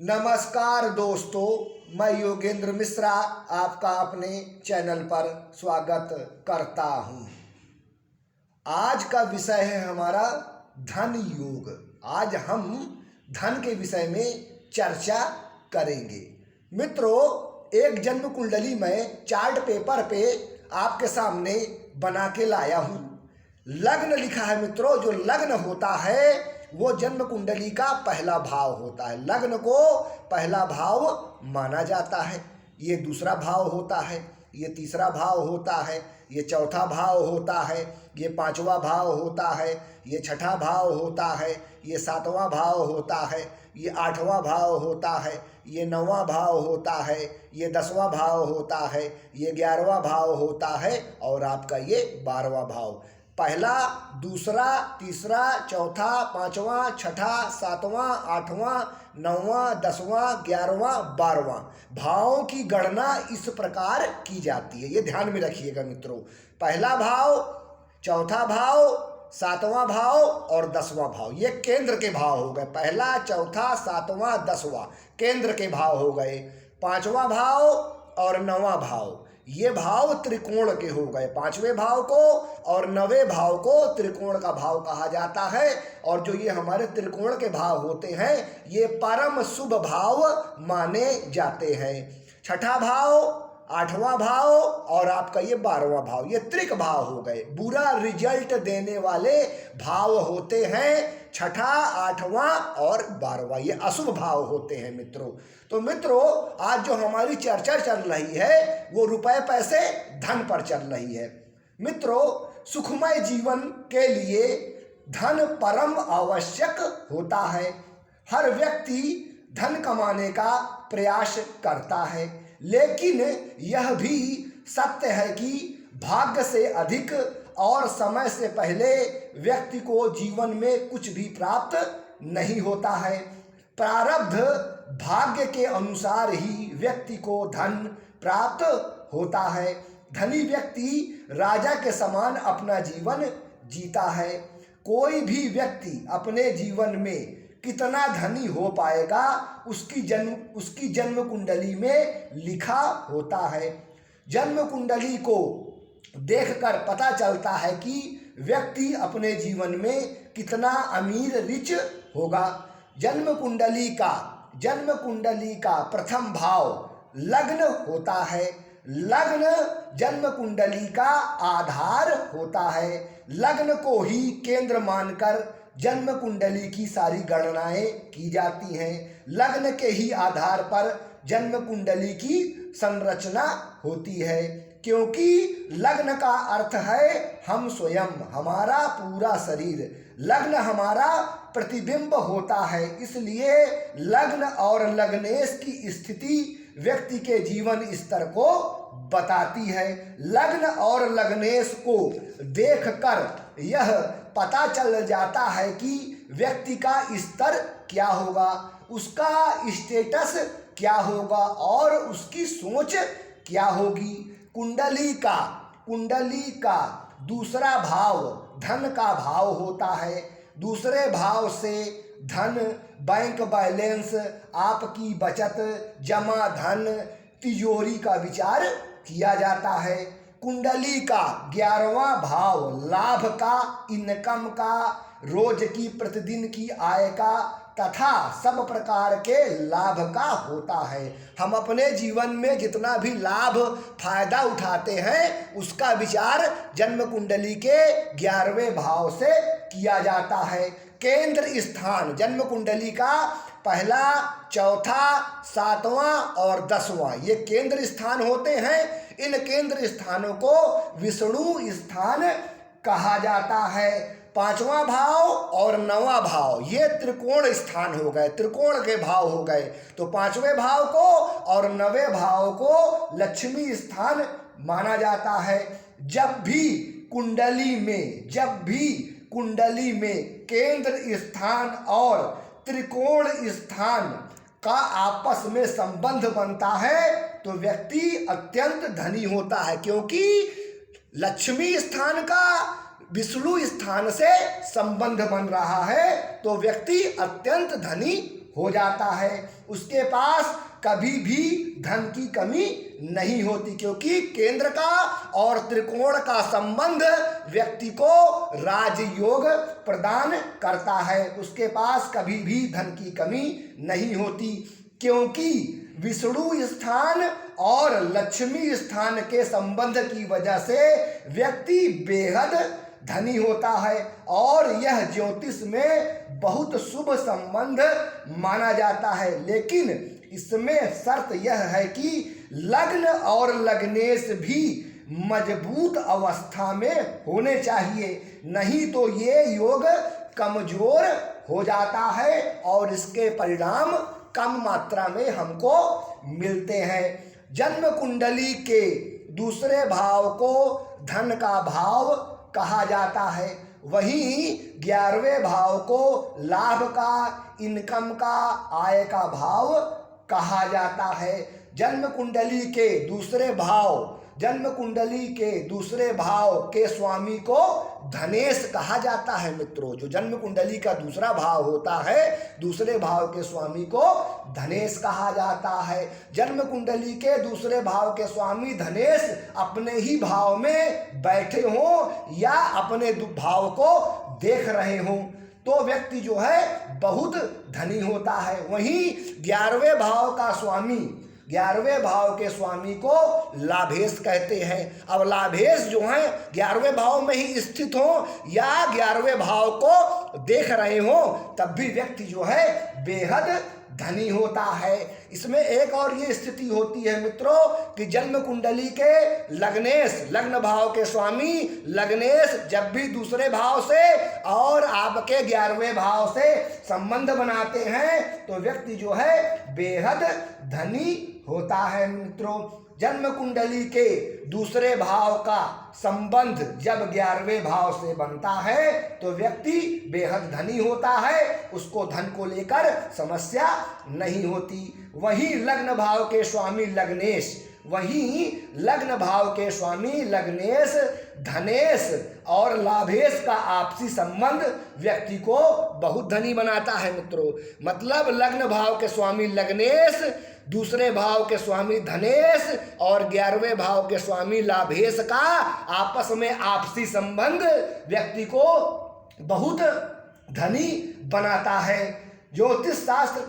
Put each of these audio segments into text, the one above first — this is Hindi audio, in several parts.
नमस्कार दोस्तों, मैं योगेंद्र मिश्रा आपका अपने चैनल पर स्वागत करता हूं। आज का विषय है हमारा धन योग। आज हम धन के विषय में चर्चा करेंगे। मित्रों, एक जन्म कुंडली में चार्ट पेपर पे आपके सामने बना के लाया हूं। लग्न लिखा है मित्रों। जो लग्न होता है वो जन्म कुंडली का पहला भाव होता है। लग्न को पहला भाव माना जाता है। ये दूसरा भाव होता है, ये तीसरा भाव होता है, ये चौथा भाव होता है, ये पांचवा भाव होता है, ये छठा भाव होता है, ये सातवां भाव होता है, ये आठवां भाव होता है, ये नौवां भाव होता है, ये 10वां भाव होता है, ये 11वां भाव होता है और आपका ये 12वां भाव। पहला, दूसरा, तीसरा, चौथा, पांचवा, छठा, सातवां, आठवां, नौवां, 10वां, 11वां, 12वां भावों की गणना इस प्रकार की जाती है। ये ध्यान में रखिएगा मित्रों। पहला भाव, चौथा भाव, सातवां भाव और 10वां भाव, ये केंद्र के भाव हो गए। पहला, चौथा, सातवां, 10वां केंद्र के भाव हो गए। पांचवा भाव और 9वां भाव, ये भाव त्रिकोण के हो गए। पांचवें भाव को और 9वें भाव को त्रिकोण का भाव कहा जाता है। और जो ये हमारे त्रिकोण के भाव होते हैं ये परम शुभ भाव माने जाते हैं। छठा भाव, 8वां भाव और आपका ये 12वां भाव, ये त्रिक भाव हो गए। बुरा रिजल्ट देने वाले भाव होते हैं छठा, 8वां और 12वां, ये अशुभ भाव होते हैं मित्रों। तो मित्रों, आज जो हमारी चर्चा चल रही है वो रुपए पैसे धन पर चल रही है। मित्रों, सुखमय जीवन के लिए धन परम आवश्यक होता है। हर व्यक्ति धन कमाने का प्रयास करता है, लेकिन यह भी सत्य है कि भाग्य से अधिक और समय से पहले व्यक्ति को जीवन में कुछ भी प्राप्त नहीं होता है। प्रारब्ध भाग्य के अनुसार ही व्यक्ति को धन प्राप्त होता है। धनी व्यक्ति राजा के समान अपना जीवन जीता है। कोई भी व्यक्ति अपने जीवन में कितना धनी हो पाएगा उसकी जन्म कुंडली में लिखा होता है। जन्म कुंडली को देखकर पता चलता है कि व्यक्ति अपने जीवन में कितना अमीर रिच होगा। जन्म कुंडली का प्रथम भाव लग्न होता है। लग्न जन्म कुंडली का आधार होता है। लग्न को ही केंद्र मानकर जन्म कुंडली की सारी गणनाएं की जाती हैं। लग्न के ही आधार पर जन्म कुंडली की संरचना होती है, क्योंकि लग्न का अर्थ है हम स्वयं, हमारा पूरा शरीर। लग्न हमारा प्रतिबिंब होता है, इसलिए लग्न और लग्नेश की स्थिति व्यक्ति के जीवन स्तर को बताती है। लग्न और लग्नेश को देखकर यह पता चल जाता है कि व्यक्ति का स्तर क्या होगा, उसका स्टेटस क्या होगा और उसकी सोच क्या होगी। कुंडली का दूसरा भाव धन का भाव होता है। दूसरे भाव से धन, बैंक बैलेंस, आपकी बचत, जमा धन, तिजोरी का विचार किया जाता है। कुंडली का 11वां भाव लाभ का, इनकम का, रोज की प्रतिदिन की आय का तथा सब प्रकार के लाभ का होता है। हम अपने जीवन में जितना भी लाभ फायदा उठाते हैं उसका विचार जन्म कुंडली के 11वें भाव से किया जाता है। केंद्र स्थान जन्म कुंडली का पहला, चौथा, 7वां और 10वां, ये केंद्र स्थान होते हैं। इन केंद्र स्थानों को विष्णु स्थान कहा जाता है। 5वां भाव और 9वां भाव ये त्रिकोण स्थान हो गए, त्रिकोण के भाव हो गए। तो 5वें भाव को और 9वें भाव को लक्ष्मी स्थान माना जाता है। जब भी कुंडली में केंद्र स्थान और त्रिकोण स्थान का आपस में संबंध बनता है तो व्यक्ति अत्यंत धनी होता है, क्योंकि लक्ष्मी स्थान का विष्णु स्थान से संबंध बन रहा है तो व्यक्ति अत्यंत धनी हो जाता है। उसके पास कभी भी धन की कमी नहीं होती, क्योंकि केंद्र का और त्रिकोण का संबंध व्यक्ति को राजयोग प्रदान करता है। उसके पास कभी भी धन की कमी नहीं होती, क्योंकि विष्णु स्थान और लक्ष्मी स्थान के संबंध की वजह से व्यक्ति बेहद धनी होता है और यह ज्योतिष में बहुत शुभ संबंध माना जाता है। लेकिन इसमें शर्त यह है कि लग्न और लग्नेश भी मजबूत अवस्था में होने चाहिए, नहीं तो ये योग कमजोर हो जाता है और इसके परिणाम कम मात्रा में हमको मिलते हैं। जन्म कुंडली के दूसरे भाव को धन का भाव कहा जाता है, वहीं 11वें भाव को लाभ का, इनकम का, आय का भाव कहा जाता है। जन्म कुंडली के दूसरे भाव के स्वामी को धनेश कहा जाता है। मित्रों, जो जन्म कुंडली का दूसरा भाव होता है, दूसरे भाव के स्वामी को धनेश कहा जाता है। जन्म कुंडली के दूसरे भाव के स्वामी धनेश अपने ही भाव में बैठे हों या अपने भाव को देख रहे हों तो व्यक्ति जो है बहुत धनी होता है। वहीं 11वें भाव के स्वामी को लाभेश कहते हैं। अब लाभेश जो है 11वें भाव में ही स्थित हो या 11वें भाव को देख रहे हो, तब भी व्यक्ति जो है बेहद धनी होता है। इसमें एक और ये स्थिति होती है मित्रों कि जन्म कुंडली के लग्न भाव के स्वामी लग्नेश जब भी दूसरे भाव से और आपके 11वें भाव से संबंध बनाते हैं तो व्यक्ति जो है बेहद धनी होता है। मित्रों, जन्म कुंडली के दूसरे भाव का संबंध जब 11वें भाव से बनता है तो व्यक्ति बेहद धनी होता है, उसको धन को लेकर समस्या नहीं होती। वहीं लग्न भाव के स्वामी लग्नेश धनेश और लाभेश का आपसी संबंध व्यक्ति को बहुत धनी बनाता है। मित्रों, मतलब लग्न भाव के स्वामी लग्नेश, दूसरे भाव के स्वामी धनेश और 11वें भाव के स्वामी लाभेश का आपस में आपसी संबंध व्यक्ति को बहुत धनी बनाता है। ज्योतिष शास्त्र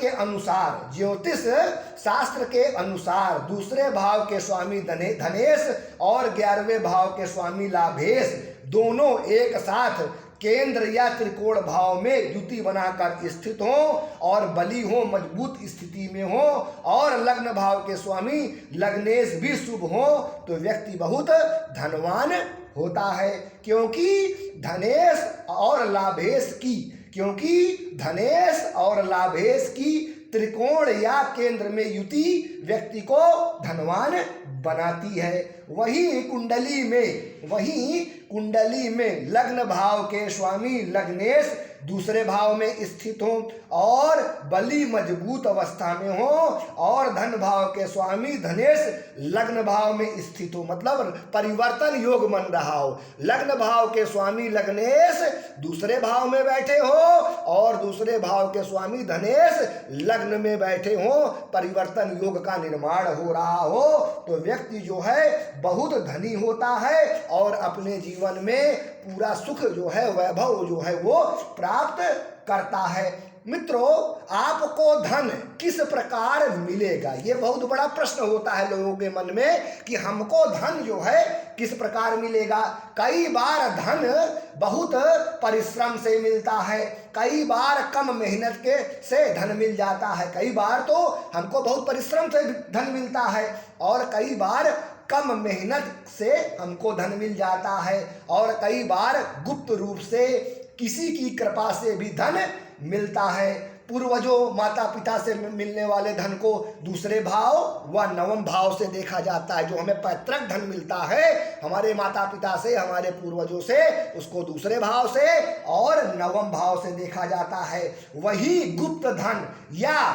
के अनुसार दूसरे भाव के स्वामी धनेश और 11वें भाव के स्वामी लाभेश दोनों एक साथ केंद्र या त्रिकोण भाव में युति बनाकर स्थित हो और बली हो, मजबूत स्थिति में हो और लग्न भाव के स्वामी लग्नेश भी शुभ हो तो व्यक्ति बहुत धनवान होता है, क्योंकि धनेश और लाभेश की त्रिकोण या केंद्र में युति व्यक्ति को धनवान बनाती है। वहीं कुंडली में लग्न भाव के स्वामी लग्नेश दूसरे भाव में स्थित हो और बली मजबूत अवस्था में हो और धन भाव के स्वामी धनेश लग्न भाव में स्थित हो, मतलब परिवर्तन योग बन रहा हो। लग्न भाव के स्वामी लग्नेश दूसरे भाव में बैठे हो और दूसरे भाव के स्वामी धनेश लग्न में बैठे हो, परिवर्तन योग का निर्माण हो रहा हो तो व्यक्ति जो है बहुत धनी होता है और अपने जीवन में पूरा सुख जो है, वैभव जो है वो प्राप्त करता है। मित्रों, आपको धन किस प्रकार मिलेगा, ये बहुत बड़ा प्रश्न होता है लोगों के मन में कि हमको धन जो है किस प्रकार मिलेगा। कई बार धन बहुत परिश्रम से मिलता है, कई बार कम मेहनत से धन मिल जाता है, कई बार तो हमको बहुत परिश्रम से धन मिलता है और कई बार कम मेहनत से हमको धन मिल जाता है और कई बार गुप्त रूप से किसी की कृपा से भी धन मिलता है। पूर्वजों माता पिता से मिलने वाले धन को दूसरे भाव व नवम भाव से देखा जाता है। जो हमें पैतृक धन मिलता है हमारे माता पिता से, हमारे पूर्वजों से, उसको दूसरे भाव से और नवम भाव से देखा जाता है। वही गुप्त धन या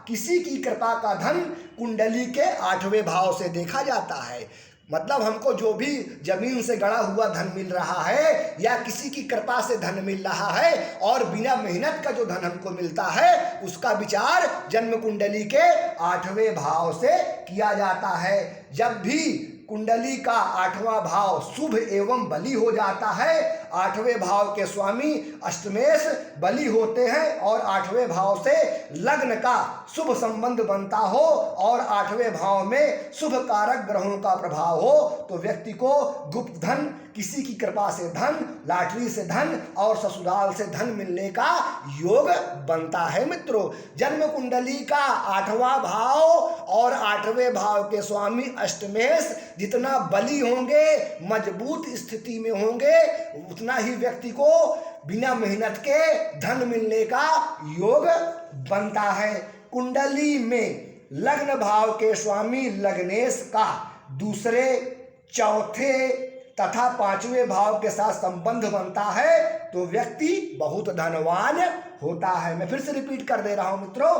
किसी की कृपा का धन कुंडली के 8वें भाव से देखा जाता है। मतलब हमको जो भी जमीन से गड़ा हुआ धन मिल रहा है या किसी की कृपा से धन मिल रहा है और बिना मेहनत का जो धन हमको मिलता है, उसका विचार जन्म कुंडली के 8वें भाव से किया जाता है। जब भी कुंडली का 8वां भाव शुभ एवं बली हो जाता है, 8वें भाव के स्वामी अष्टमेश बली होते हैं और 8वें भाव से लग्न का शुभ संबंध बनता हो और 8वें भाव में शुभ कारक ग्रहों का प्रभाव हो, तो व्यक्ति को गुप्त धन, किसी की कृपा से धन, लॉटरी से धन और ससुराल से धन मिलने का योग बनता है। मित्रों, जन्म कुंडली का 8वां भाव और 8वें भाव के स्वामी अष्टमेश जितना बली होंगे, मजबूत स्थिति में होंगे, उतना ही व्यक्ति को बिना मेहनत के धन मिलने का योग बनता है। कुंडली में लग्न भाव के स्वामी लग्नेश का दूसरे, चौथे तथा 5वें भाव के साथ संबंध बनता है तो व्यक्ति बहुत धनवान होता है। मैं फिर से रिपीट कर दे रहा हूं मित्रों,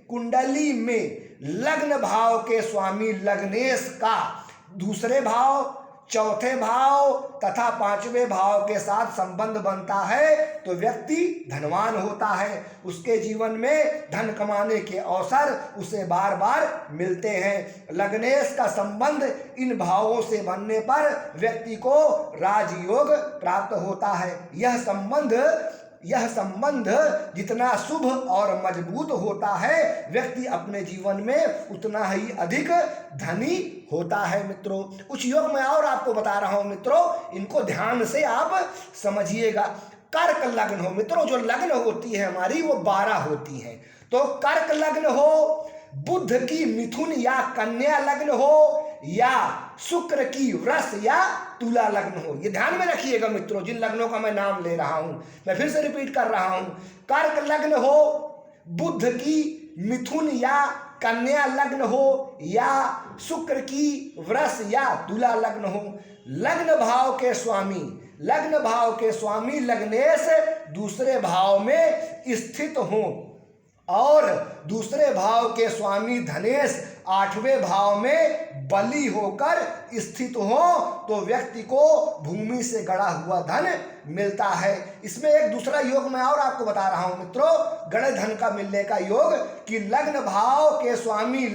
कुंडली में लग्न भाव के स्वामी लग्नेश का दूसरे भाव, चौथे भाव तथा 5वें भाव के साथ संबंध बनता है तो व्यक्ति धनवान होता है। उसके जीवन में धन कमाने के अवसर उसे बार बार मिलते हैं। लग्नेश का संबंध इन भावों से बनने पर व्यक्ति को राजयोग प्राप्त होता है। यह संबंध जितना शुभ और मजबूत होता है, व्यक्ति अपने जीवन में उतना ही अधिक धनी होता है। मित्रों, कुछ योग मैं और आपको बता रहा हूं मित्रों, इनको ध्यान से आप समझिएगा। कर्क लग्न हो मित्रों, जो लग्न होती है हमारी वो 12 होती है, तो कर्क लग्न हो, बुध की मिथुन या कन्या लग्न हो या शुक्र की वृष या तुला लग्न हो, ये ध्यान में रखिएगा मित्रों, जिन लग्नों का मैं नाम ले रहा हूं। मैं फिर से रिपीट कर रहा हूं, कर्क लग्न हो, बुध की मिथुन या कन्या लग्न हो या शुक्र की वृष या तुला लग्न हो। लग्न भाव के स्वामी लग्नेश दूसरे भाव में स्थित हो और दूसरे भाव के स्वामी धनेश 8वें भाव में बली होकर स्थित हो तो व्यक्ति को भूमि से गड़ा हुआ धन मिलता है। इसमें एक दूसरा योग मैं और आपको बता रहा हूं मित्रों, गड़े धन का मिलने का योग, कि लग्न भाव के स्वामी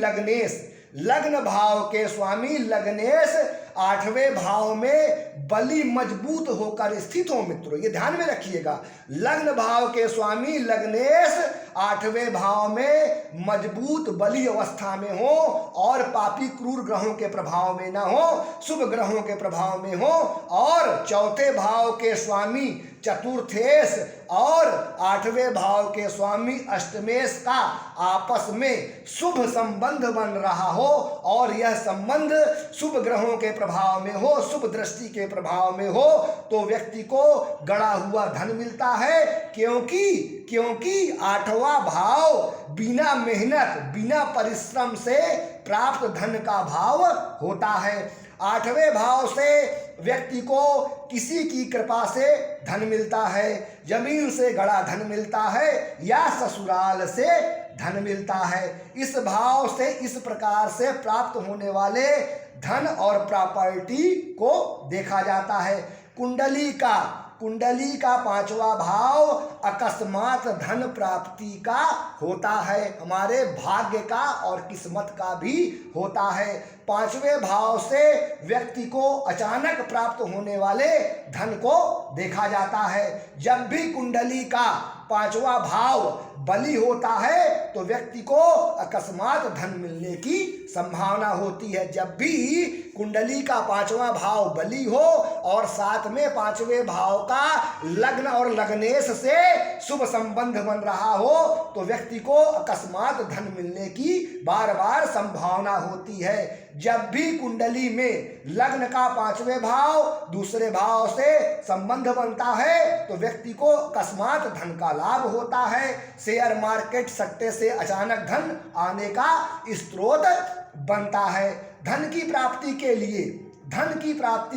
लग्नेश 8वें भाव में बली मजबूत होकर स्थित हो। मित्रों, ये ध्यान में रखिएगा, लग्न भाव के स्वामी लग्नेश 8वें भाव में मजबूत बली अवस्था में हो और पापी क्रूर ग्रहों के प्रभाव में ना हो, शुभ ग्रहों के प्रभाव में हो, और चौथे भाव के स्वामी चतुर्थेश और 8वें भाव के स्वामी अष्टमेश का आपस में शुभ संबंध बन रहा हो और यह संबंध शुभ ग्रहों के प्रभाव में हो, शुभ दृष्टि के प्रभाव में हो, तो व्यक्ति को गड़ा हुआ धन मिलता है। क्योंकि 8वां भाव बिना मेहनत, बिना परिश्रम से प्राप्त धन का भाव होता है। 8वें भाव से व्यक्ति को किसी की कृपा से धन मिलता है, जमीन से गड़ा धन मिलता है या ससुराल से धन मिलता है। इस भाव से इस प्रकार से प्राप्त होने वाले धन और प्रॉपर्टी को देखा जाता है। कुंडली का 5वां भाव अकस्मात धन प्राप्ति का होता है, हमारे भाग्य का और किस्मत का भी होता है। 5वें भाव से व्यक्ति को अचानक प्राप्त होने वाले धन को देखा जाता है। जब भी कुंडली का 5वां भाव बली होता है तो व्यक्ति को अकस्मात धन मिलने की संभावना होती है। जब भी कुंडली का 5वां भाव बली हो और साथ में 5वें भाव का लग्न और लग्नेश से शुभ संबंध बन रहा हो तो व्यक्ति को अकस्मात धन मिलने की बार बार संभावना होती है। जब भी कुंडली में लग्न का 5वें भाव दूसरे भाव से संबंध बनता है तो व्यक्ति को अकस्मात धन का लाभ होता है। शेयर मार्केट सट्टे से अचानक धन आने का स्रोत बनता है। धन की प्राप्ति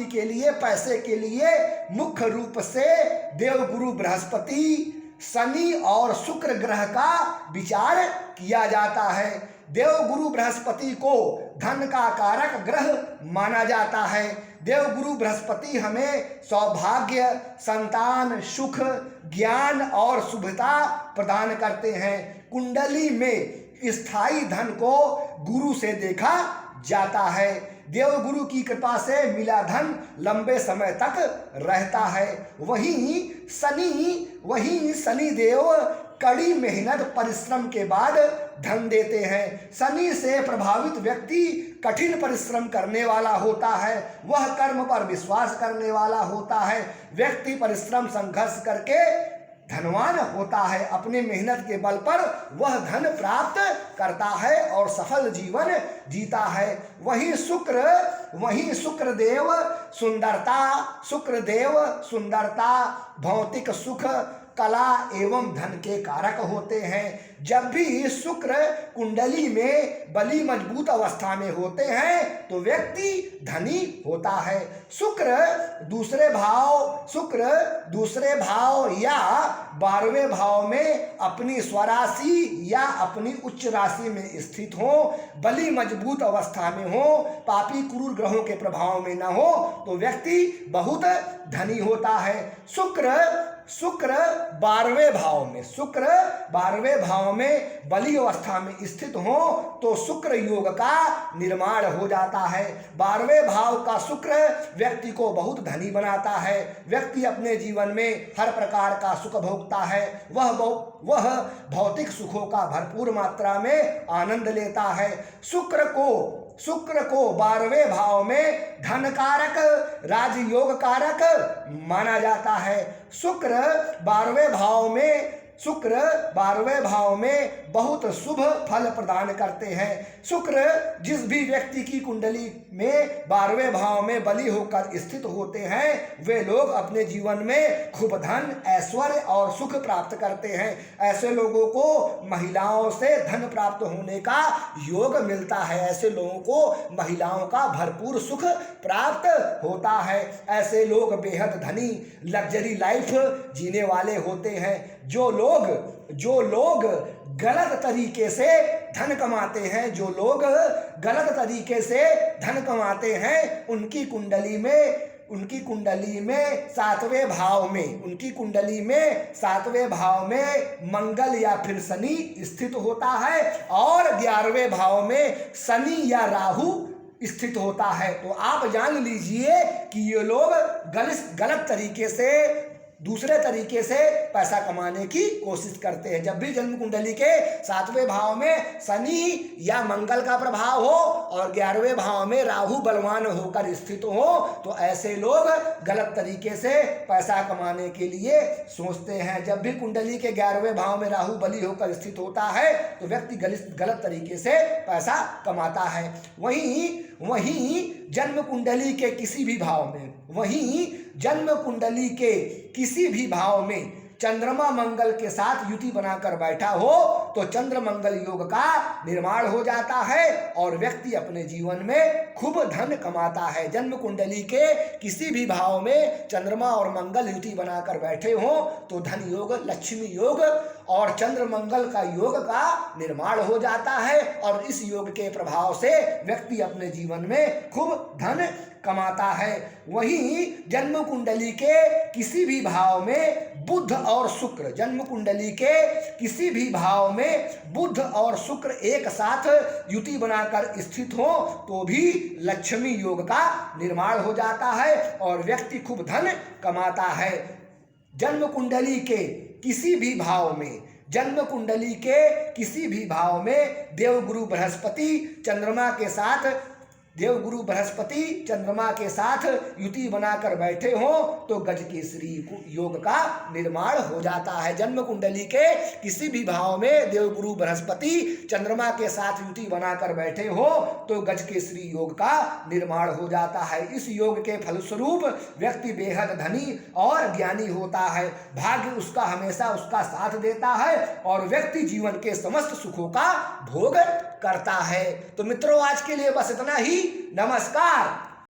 के लिए पैसे के लिए मुख्य रूप से देवगुरु बृहस्पति, शनि और शुक्र ग्रह का विचार किया जाता है। देवगुरु बृहस्पति को धन का कारक ग्रह माना जाता है। देवगुरु बृहस्पति हमें सौभाग्य, संतान, सुख, ज्ञान और शुभता प्रदान करते हैं। कुंडली में स्थायी धन को गुरु से देखा जाता है। देवगुरु की कृपा से मिला धन लंबे समय तक रहता है। वहीं शनि देव कड़ी मेहनत परिश्रम के बाद धन देते हैं। शनि से प्रभावित व्यक्ति कठिन परिश्रम करने वाला होता है। वह कर्म पर विश्वास करने वाला होता है। व्यक्ति परिश्रम संघर्ष करके धनवान होता है। अपने मेहनत के बल पर वह धन प्राप्त करता है और सफल जीवन जीता है। वहीं शुक्रदेव सुंदरता, भौतिक सुख, कला एवं धन के कारक होते हैं। जब भी शुक्र कुंडली में बली मजबूत अवस्था में होते हैं तो व्यक्ति धनी होता है। शुक्र दूसरे भाव या 12वें भाव में अपनी स्वराशि या अपनी उच्च राशि में स्थित हो, बली मजबूत अवस्था में हो, पापी क्रूर ग्रहों के प्रभाव में न हो तो व्यक्ति बहुत धनी होता है। शुक्र 12वें भाव में बली अवस्था में स्थित हो तो शुक्र योग का निर्माण हो जाता है। 12वें भाव का शुक्र व्यक्ति को बहुत धनी बनाता है। व्यक्ति अपने जीवन में हर प्रकार का सुख भोगता है। वह भौतिक सुखों का भरपूर मात्रा में आनंद लेता है। शुक्र को 12वें भाव में धन कारक, राजयोग कारक माना जाता है। शुक्र 12वें भाव में बहुत शुभ फल प्रदान करते हैं। शुक्र जिस भी व्यक्ति की कुंडली में 12वें भाव में बली होकर स्थित होते हैं वे लोग अपने जीवन में खूब धन, ऐश्वर्य और सुख प्राप्त करते हैं। ऐसे लोगों को महिलाओं से धन प्राप्त होने का योग मिलता है। ऐसे लोगों को महिलाओं का भरपूर सुख प्राप्त होता है। ऐसे लोग बेहद धनी, लग्जरी लाइफ जीने वाले होते हैं। जो लोग गलत तरीके से धन कमाते हैं उनकी कुंडली में 7वें भाव में मंगल या फिर शनि स्थित होता है और 11वें भाव में शनि या राहु स्थित होता है। तो आप जान लीजिए कि ये लोग गलत तरीके से, दूसरे तरीके से पैसा कमाने की कोशिश करते हैं। जब भी जन्म कुंडली के 7वें भाव में शनि या मंगल का प्रभाव हो और 11वें भाव में राहु बलवान होकर स्थित हो तो ऐसे लोग गलत तरीके से पैसा कमाने के लिए सोचते हैं। जब भी कुंडली के 11वें भाव में राहु बली होकर स्थित होता है तो व्यक्ति गलत तरीके से पैसा कमाता है। वहीं जन्म कुंडली के किसी भी भाव में चंद्रमा मंगल के साथ युति बनाकर बैठा हो तो चंद्र मंगल योग का निर्माण हो जाता है और व्यक्ति अपने जीवन में खूब धन कमाता है। जन्म कुंडली के किसी भी भाव में चंद्रमा और मंगल युति बनाकर बैठे हो तो धन योग, लक्ष्मी योग और चंद्र मंगल का योग का निर्माण हो जाता है और इस योग के प्रभाव से व्यक्ति अपने जीवन में खूब धन कमाता है। वहीं जन्म कुंडली के किसी भी भाव में बुध और शुक्र, बुध और शुक्र एक साथ युति बनाकर स्थित हो तो भी लक्ष्मी योग का निर्माण हो जाता है और व्यक्ति खूब धन कमाता है। जन्म कुंडली के किसी भी भाव में देवगुरु बृहस्पति चंद्रमा के साथ युति बनाकर बैठे हो तो गजकेसरी योग का निर्माण हो जाता है। जन्म कुंडली के किसी भी भाव में देवगुरु बृहस्पति चंद्रमा के साथ युति बनाकर बैठे हो तो गजकेसरी योग का निर्माण हो जाता है। इस योग के फलस्वरूप व्यक्ति बेहद धनी और ज्ञानी होता है। भाग्य उसका हमेशा उसका साथ देता है और व्यक्ति जीवन के समस्त सुखों का भोग करता है। तो मित्रों, आज के लिए बस इतना ही। नमस्कार।